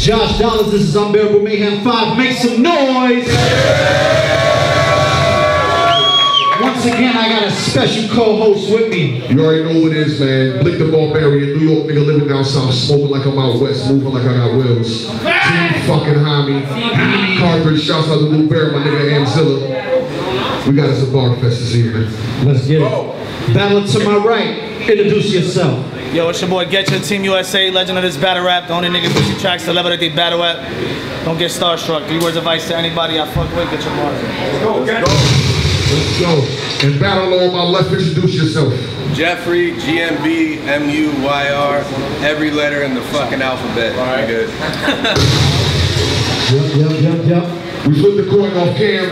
Josh Dollars, this is UnBerrable Mayhem 5. Make some noise! Once again, I got a special co-host with me. You already know who it is, man. Blick the Barbarian, New York nigga living down south, smoking like I'm out west, moving like I got wheels. Team fucking homie. Cartridge, shouts out to Lou Bear, my nigga Amzilla. We got us a bar fest this evening. Let's get it. Battle to my right. Introduce yourself. Yo, it's your boy Getcha, Team USA, legend of this battle rap. The only niggas pushing tracks to level that they battle at. Don't get starstruck. 3 words of advice to anybody I fuck with, get your bars in. Let's go, Let's go. And battle on my left, introduce yourself. Jeffrey, GMB, MUYR, every letter in the fucking alphabet. All right, good. Yep. We flipped the coin off cam.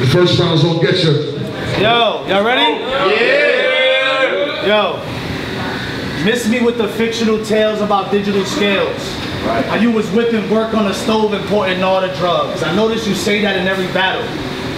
The first round's on Getcha. Yo, y'all ready? Yeah! Yo, miss me with the fictional tales about digital scales. How you was whipping work on the stove and porting all the drugs. I noticed you say that in every battle.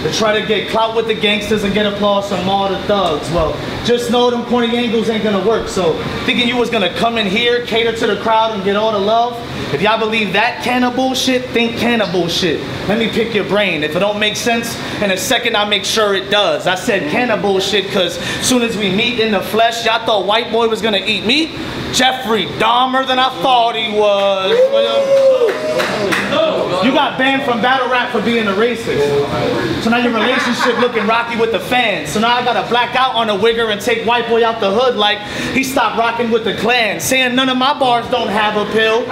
To try to get clout with the gangsters and get applause from all the thugs. Well, just know them corny angles ain't gonna work. So, thinking you was gonna come in here, cater to the crowd and get all the love? If y'all believe that can of bullshit, think can of bullshit. Let me pick your brain. If it don't make sense, in a second I'll make sure it does. I said can of bullshit cause soon as we meet in the flesh, y'all thought white boy was gonna eat me? Jeffrey, dumber than I thought he was. You got banned from battle rap for being a racist. So now your relationship looking rocky with the fans. So now I gotta black out on a wigger and take white boy out the hood like he stopped rocking with the clan. Saying none of my bars don't have a pill.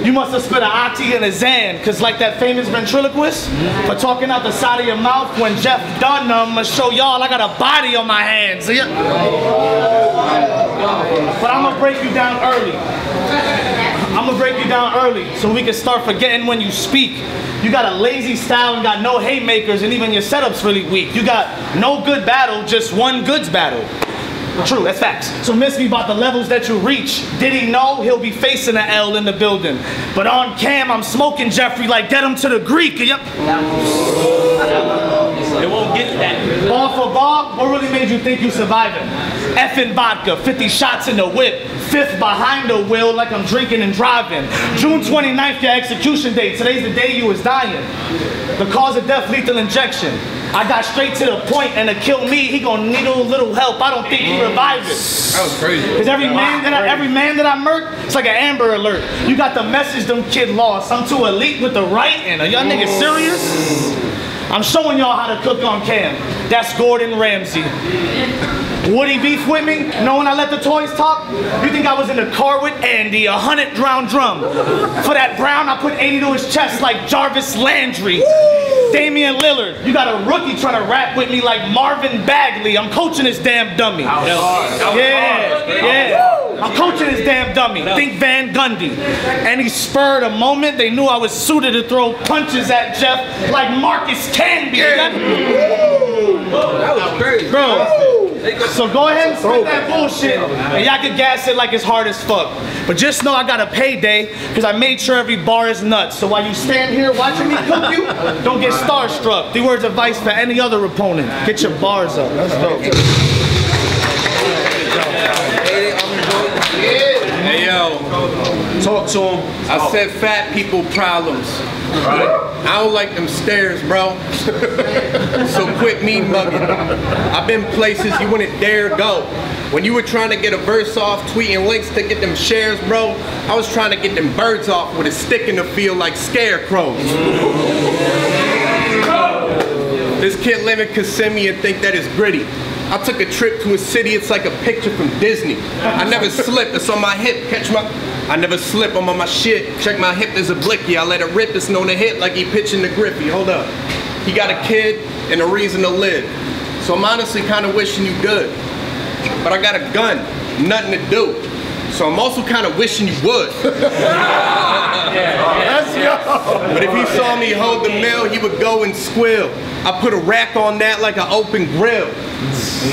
You must have spit a Ati and a Zan. Cause like that famous ventriloquist, for talking out the side of your mouth when Jeff done I'ma show y'all I got a body on my hands. But I'ma break you down early. I'ma break you down early so we can start forgetting when you speak. You got a lazy style and got no haymakers and even your setup's really weak. You got no good battle, just one goods battle. True, that's facts. So miss me about the levels that you reach. Did he know he'll be facing an L in the building? But on cam, I'm smoking Jeffrey like get him to the Greek. Yep. It won't get that. Ball for ball, what really made you think you surviving? Effing vodka, 50 shots in the whip. 5th behind the wheel like I'm drinking and driving. June 29th, your execution date. Today's the day you was dying. The cause of death, lethal injection. I got straight to the point and to kill me, he gonna need a little help. I don't think he revived it. That was crazy. Cause every man that I murked, it's like an Amber Alert. You got the message them kid lost. I'm too elite with the writing. Are y'all niggas serious? I'm showing y'all how to cook on cam. That's Gordon Ramsay. Would he beef with me? No, when I let the toys talk? You think I was in the car with Andy, 100 round drum. For that brown, I put 80 to his chest like Jarvis Landry. Damian Lillard, you got a rookie trying to rap with me like Marvin Bagley. I'm coaching this damn dummy. Yeah. I'm coaching this damn dummy. Think Van Gundy. And he spurred a moment. They knew I was suited to throw punches at Jeff like Marcus Canby. That was crazy. Bro. So go ahead and spit that bullshit and y'all can gas it like it's hard as fuck. But just know I got a payday because I made sure every bar is nuts. So while you stand here watching me cook you, don't get starstruck. 3 words of advice for any other opponent. Get your bars up. Let's go. Hey yo, talk to him. I said fat people problems. I don't like them stairs, bro. So quit me mugging. I've been places you wouldn't dare go. When you were trying to get a verse off, tweeting links to get them shares, bro, I was trying to get them birds off with a stick in the field like scarecrows. This kid living Kissimmee and think that is gritty. I took a trip to a city, it's like a picture from Disney. I never slip, it's on my hip, catch my... I never slip, I'm on my shit. Check my hip, there's a blicky. I let it rip, it's known to hit like he pitching the Griffey. Hold up. He got a kid and a reason to live. So I'm honestly kind of wishing you good. But I got a gun, nothing to do. So I'm also kind of wishing you would. Let's go. But if he saw me hold the mill, he would go and squeal. I put a rack on that like an open grill.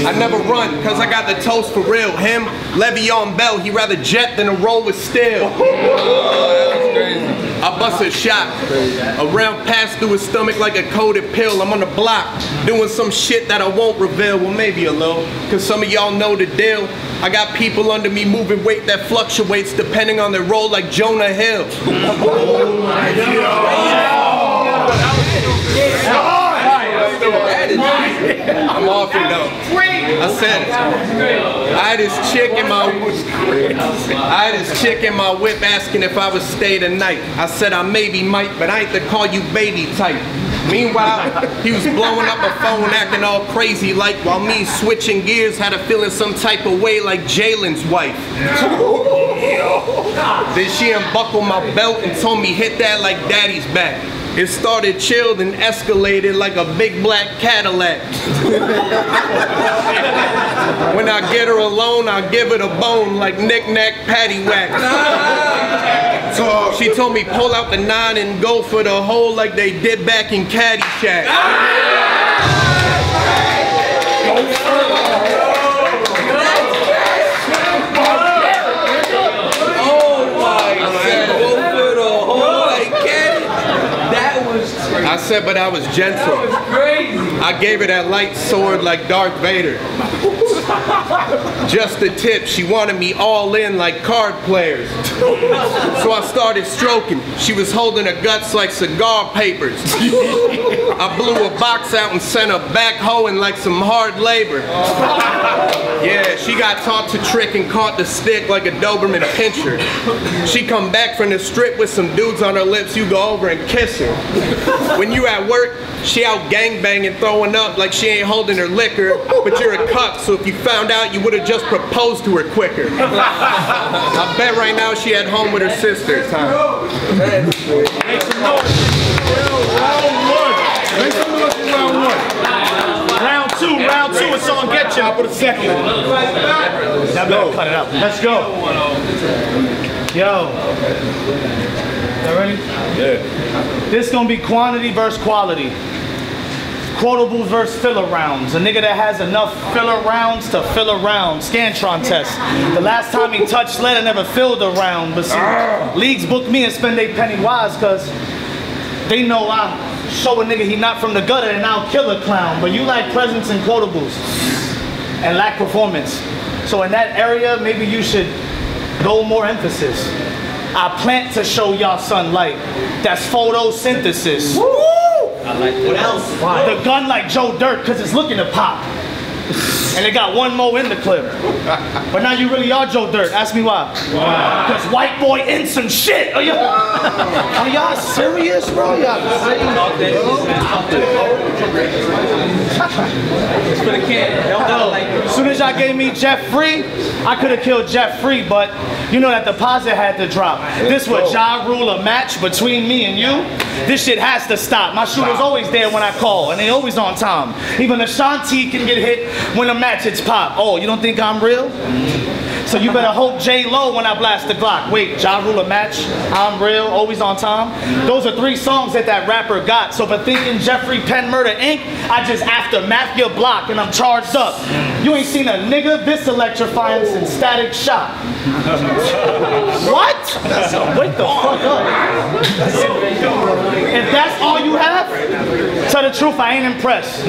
I never run, cause I got the toast for real. Him, Le'Veon Bell, he rather jet than a roll with steel. Oh, that was crazy. I bust a shot. A round passed through his stomach like a coated pill. I'm on the block, doing some shit that I won't reveal. Well, maybe a little, cause some of y'all know the deal. I got people under me moving weight that fluctuates depending on their role like Jonah Hill. Oh my God. I'm off it though. I said I had this chick in my whip asking if I would stay tonight. I said I maybe might, but I ain't to call you baby type. Meanwhile, he was blowing up a phone acting all crazy like, while me switching gears had a feeling some type of way like Jalen's wife. Then she unbuckled my belt and told me hit that like daddy's back. It started chilled and escalated like a big black Cadillac. When I get her alone, I give it a bone like knick-knack, paddywhack. She told me pull out the 9 and go for the hole like they did back in Caddyshack. I said, but I was gentle. I gave her that light sword like Darth Vader. Just the tip, she wanted me all in like card players. So I started stroking. She was holding her guts like cigar papers. I blew a box out and sent her back hoeing like some hard labor. Yeah, she got taught to trick and caught the stick like a Doberman pincher. She come back from the strip with some dudes on her lips, you go over and kiss her. When you at work, she out gangbanging, throwing up like she ain't holding her liquor, but you're a cuck, so if you found out, you would have just proposed to her quicker. I bet right now she at home with her sisters, huh? Make some noise. Make some noise for round one. Round two, it's on Getcha for the second one. Now go. Cut it out. Let's go. Yo. Y'all ready? Yeah. This gonna be quantity versus quality. Quotables versus filler rounds. A nigga that has enough filler rounds to fill a round. Scantron test. The last time he touched lead, I never filled a round. But see, leagues book me and spend they penny wise, cause they know I show a nigga he not from the gutter and I'll kill a clown. But you like presence and quotables and lack performance. So in that area, maybe you should go more emphasis. I plant to show y'all sunlight. That's photosynthesis. Woo! I like what else? The gun like Joe Dirt, cause it's looking to pop. And they got one more in the clip. But now you really are Joe Dirt. Ask me why. Wow. Cause white boy in some shit. Are y'all serious, bro? Y'all crazy. For the kid. As soon as y'all gave me Jeffrey, I could have killed Jeffrey, but you know that deposit had to drop. This would Ja Rule a match between me and you. This shit has to stop. My shooter's always there when I call, and they always on time. Even Ashanti can get hit when a match hits pop. Oh, you don't think I'm real? So you better hope J-Lo when I blast the Glock. Wait, Ja Rule a match, I'm real, always on time. Those are 3 songs that rapper got. So for thinking Jeffrey Penn Murder Inc., I just aftermath your block and I'm charged up. You ain't seen a nigga this electrifying since Static Shock. What? Wake the fuck up. If that's all you have, tell the truth, I ain't impressed.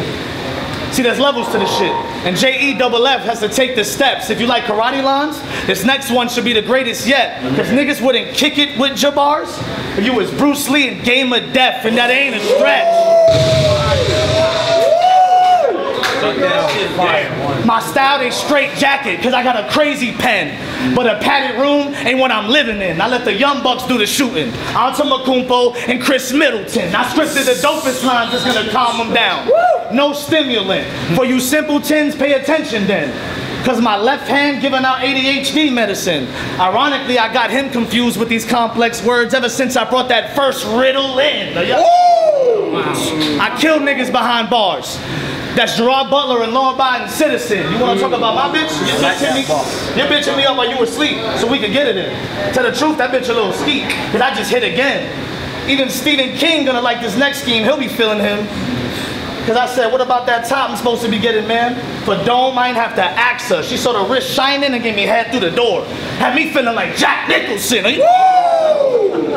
See, there's levels to this shit. And JEFF has to take the steps. If you like karate lines, this next one should be the greatest yet. Because niggas wouldn't kick it with Jabars if you was Bruce Lee in Game of Death, and that ain't a stretch. My style ain't straight jacket, cause I got a crazy pen. But a padded room ain't what I'm living in. I let the young bucks do the shooting. Antetokounmpo and Chris Middleton. I scripted the dopest lines that's gonna calm them down. No stimulant. For you simpletons, pay attention then. Cause my left hand giving out ADHD medicine. Ironically, I got him confused with these complex words ever since I brought that first riddle in. I kill niggas behind bars. That's Gerard Butler and law-abiding citizen. You want to talk about my bitch? You're bitching me up while you were asleep, so we could get it in. Tell the truth, that bitch a little skeet, because I just hit again. Even Stephen King gonna like this next scheme, he'll be feeling him. Because I said, what about that top I'm supposed to be getting, man? For Dome, I ain't have to ask her. She saw the wrist shining and gave me head through the door. Had me feeling like Jack Nicholson. Woo!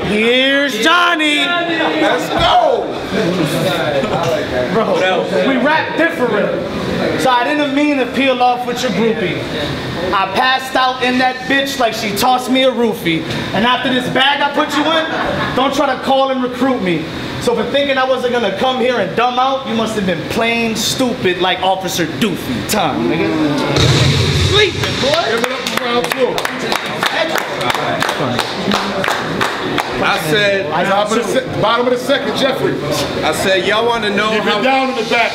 Here's Johnny. Let's go. Bro, we rap different. So I didn't mean to peel off with your groupie. I passed out in that bitch like she tossed me a roofie. And after this bag I put you in, don't try to call and recruit me. So for thinking I wasn't gonna come here and dumb out, you must have been plain stupid like Officer Doofy. Time, nigga. Sleeping, boy. Give it up for round two. I said, Bottom of the second, Jeffrey. I said, y'all want to know how down in the back.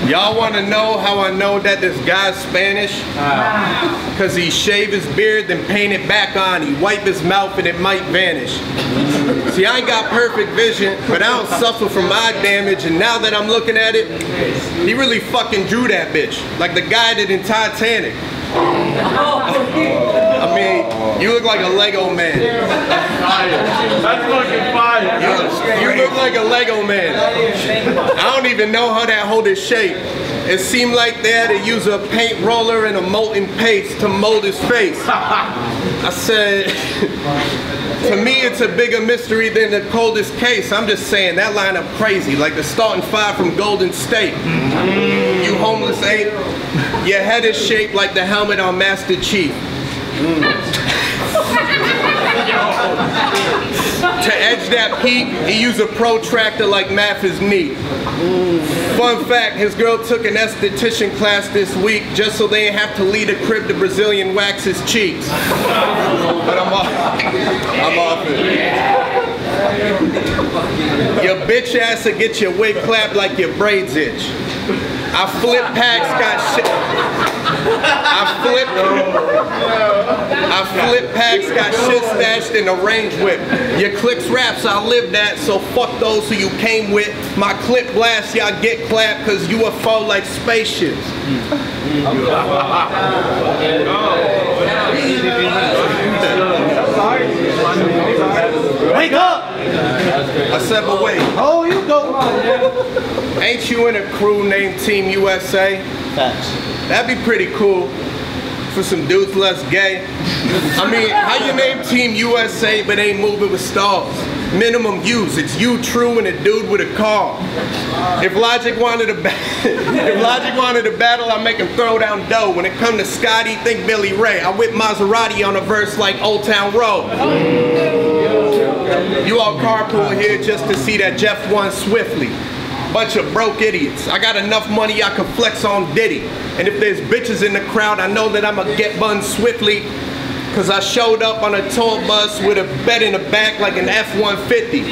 y'all want to know how I know that this guy's Spanish? Cause he shave his beard, then paint it back on. He wipe his mouth and it might vanish. See, I ain't got perfect vision, but I don't suffer from eye damage. And now that I'm looking at it, he really fucking drew that bitch, like the guy did in Titanic. I mean, you look like a Lego man. That's fucking fire. You look like a Lego man. I don't even know how that hold his shape. It seemed like they had to use a paint roller and a molten paste to mold his face. I said, to me it's a bigger mystery than the coldest case. I'm just saying, that lineup crazy, like the starting five from Golden State. You homeless ape, your head is shaped like the helmet on Master Chief. To edge that peak, he used a protractor like math is neat. Fun fact, his girl took an esthetician class this week just so they didn't have to leave the crib to Brazilian wax his cheeks. But I'm off it. Your bitch ass will get your wig clapped like your braids itch. I flip packs, got shit. I flip packs, got shit stashed in a range whip. Your clicks raps, I live that, so fuck those who you came with. My clip blast, y'all get clapped, cause UFO like spaceships. Wake up! I said, but wait. Oh, you go. Ain't you in a crew named Team USA? Facts. That'd be pretty cool for some dudes less gay. I mean, how you name Team USA but ain't moving with stars? Minimum use, it's you, True, and a dude with a car. If Logic wanted to battle, I make him throw down dough. When it come to Scotty, think Billy Ray. I whip Maserati on a verse like Old Town Road. You all carpool here just to see that Jeff won swiftly. Bunch of broke idiots. I got enough money I can flex on Diddy. And if there's bitches in the crowd, I know that I'ma get bunned swiftly. Cause I showed up on a tour bus with a bed in the back like an F-150.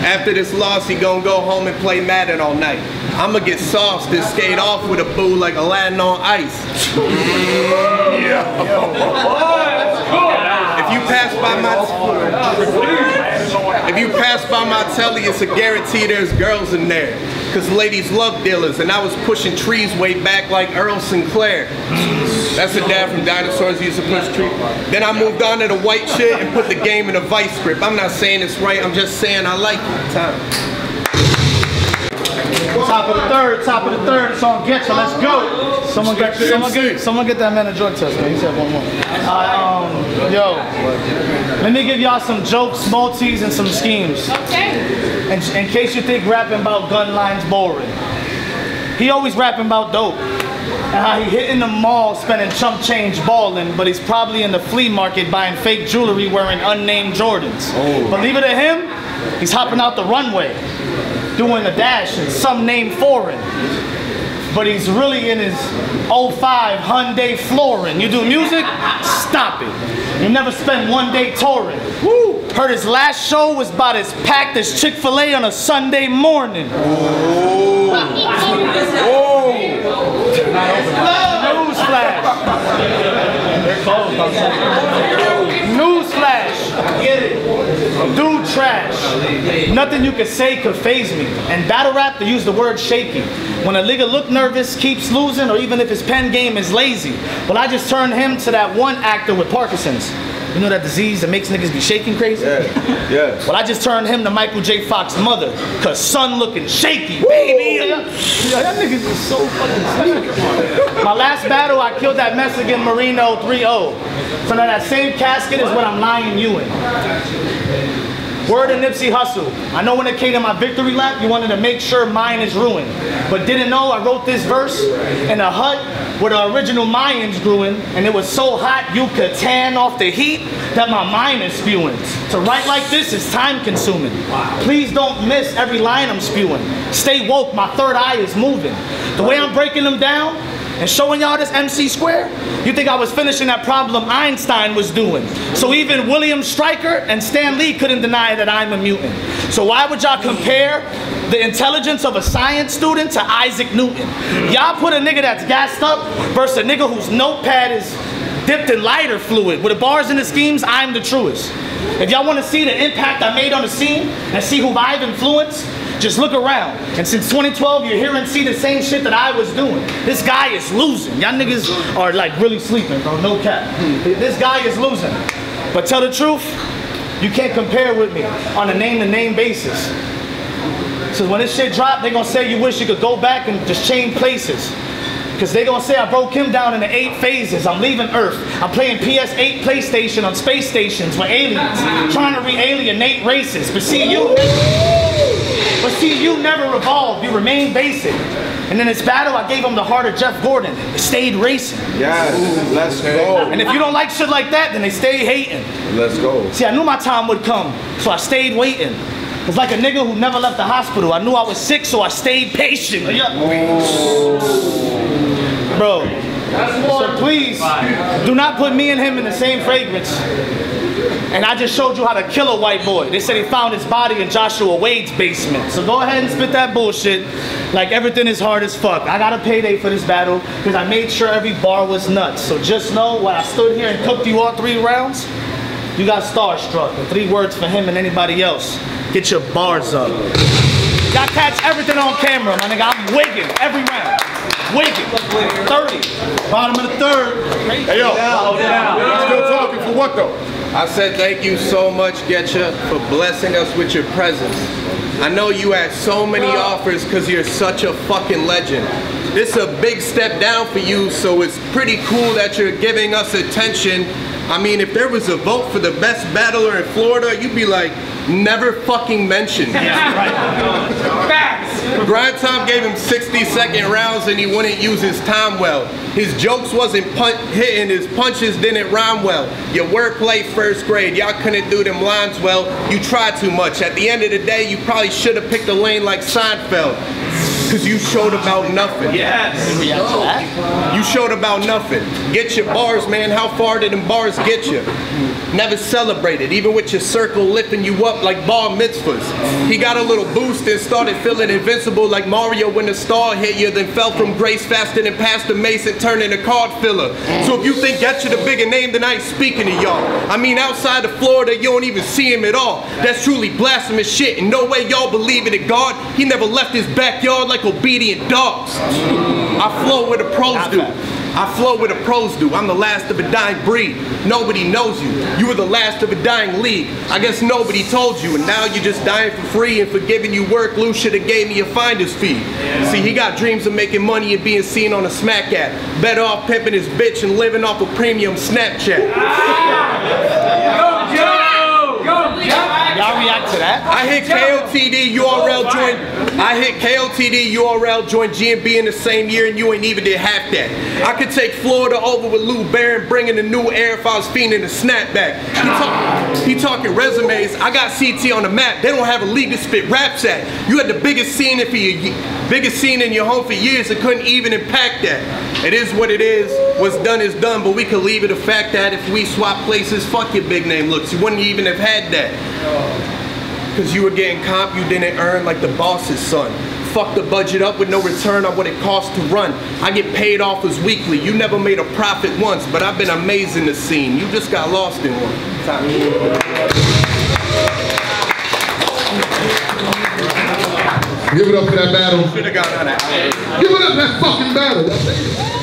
After this loss, he gonna go home and play Madden all night. I'ma get sauced and skate off with a boo like Aladdin on ice. If you pass by my telly, it's a guarantee there's girls in there. Cause ladies love dealers, and I was pushing trees way back like Earl Sinclair. That's the dad from Dinosaurs used to push trees. Then I moved on to the white shit and put the game in a vice grip. I'm not saying it's right, I'm just saying I like it. Time. Top of the third, it's on Getcha, let's go. Someone get that man a drug test, man. He said one more. Yo, let me give y'all some jokes, multis, and some schemes. Okay. In case you think rapping about gun lines boring. He always rapping about dope. And how he hitting the mall spending chump change balling, but he's probably in the flea market buying fake jewelry wearing unnamed Jordans. But leave it to him, he's hopping out the runway, doing a dash in some name foreign. But he's really in his 05 Hyundai Florin. You do music? Stop it. You never spend one day touring. Woo! Heard his last show was about as packed as Chick-fil-A on a Sunday morning. Newsflash. Newsflash. Get it. Dude trash. Nothing you can say could faze me. And battle rap, they use the word shaky. When a nigga look nervous, keeps losing, or even if his pen game is lazy. Well, I just turned him to that one actor with Parkinson's. You know that disease that makes niggas be shaking crazy? Yeah. Well, I just turned him to Michael J. Fox's mother, cause son looking shaky, baby. Yo, that nigga's just so fucking sick. My last battle, I killed that Mexican Marino 3-0. So now that same casket is what I'm lying you in. Word to Nipsey Hussle. I know when it came to my victory lap, you wanted to make sure mine is ruined. But didn't know I wrote this verse in a hut where the original Mayans grew in, and it was so hot you could tan off the heat that my mind is spewing. To write like this is time consuming. Please don't miss every line I'm spewing. Stay woke, my third eye is moving. The way I'm breaking them down and showing y'all this MC square, you think I was finishing that problem Einstein was doing. So even William Stryker and Stan Lee couldn't deny that I'm a mutant. So why would y'all compare the intelligence of a science student to Isaac Newton? Y'all put a nigga that's gassed up versus a nigga whose notepad is dipped in lighter fluid. With the bars and the schemes, I'm the truest. If y'all want to see the impact I made on the scene and see who I've influenced, just look around. And since 2012, you're hearing and see the same shit that I was doing. This guy is losing. Y'all niggas are like really sleeping, bro. No cap. This guy is losing. But tell the truth, you can't compare with me on a name-to-name basis. So when this shit drop, they gonna say you wish you could go back and just change places. Because they gonna say I broke him down into 8 phases. I'm leaving Earth. I'm playing PS8 PlayStation on space stations with aliens, trying to re-alienate races. But see, you never evolved. You remained basic. And in this battle, I gave him the heart of Jeff Gordon. It stayed racing. Yes, let's go. And if you don't like shit like that, then they stay hating. Let's go. See, I knew my time would come, so I stayed waiting. It's like a nigga who never left the hospital. I knew I was sick, so I stayed patient. Bro, so please, do not put me and him in the same fragrance. And I just showed you how to kill a white boy. They said he found his body in Joshua Wade's basement. So go ahead and spit that bullshit like everything is hard as fuck. I got a payday for this battle because I made sure every bar was nuts. So just know when I stood here and cooked you all 3 rounds, you got starstruck. And 3 words for him and anybody else. Get your bars up. Y'all catch everything on camera, my nigga. I'm wigging every round. Wigging. 30. Bottom of the 3rd. Hey, yo. Still talking for what, though? I said thank you so much, Getcha, for blessing us with your presence. I know you had so many offers because you're such a fucking legend. This is a big step down for you, so it's pretty cool that you're giving us attention. I mean, if there was a vote for the best battler in Florida, you'd be like, never fucking mentioned. Yeah, right. Facts. Grind Time gave him 60-second rounds and he wouldn't use his time well. His jokes wasn't hitting, his punches didn't rhyme well. Your wordplay 1st grade, y'all couldn't do them lines well. You tried too much. At the end of the day, you probably should have picked a lane like Seinfeld. Cause you showed about nothing. Yes. You showed about nothing. Get your bars, man. How far did them bars get you? Never celebrated, even with your circle lifting you up like bar mitzvahs. He got a little boost and started feeling invincible like Mario when the star hit you, then fell from grace faster than Pastor Mason turning a card filler. So if you think Getcha the bigger name, then I ain't speaking to y'all. I mean, outside of Florida, you don't even see him at all. That's truly blasphemous shit, and no way y'all believe it in God. He never left his backyard like obedient dogs. I flow where the pros do. I flow where the pros do. I'm the last of a dying breed. Nobody knows you. You were the last of a dying league. I guess nobody told you, and now you're just dying for free, and for giving you work, Lou should have gave me a finder's fee. See, he got dreams of making money and being seen on a smack app. Better off pimping his bitch and living off a premium Snapchat. Y'all react to that? I hit KOTD URL join GMB in the same year, and you ain't even did half that. I could take Florida over with Lou Bear and bring in a new air if I was fiending a snapback. He talking resumes. I got CT on the map. They don't have a league to spit raps at. You had the biggest scene in your home for years and couldn't even impact that. It is what it is. What's done is done, but we could leave it a fact that if we swap places, fuck your big name looks. You wouldn't even have had that. Cause you were getting comp you didn't earn like the boss's son. Fuck the budget up with no return on what it costs to run. I get paid off as weekly. You never made a profit once, but I've been amazing the scene. You just got lost in one. Give it up for that battle. Should've got on that. Give it up for that fucking battle.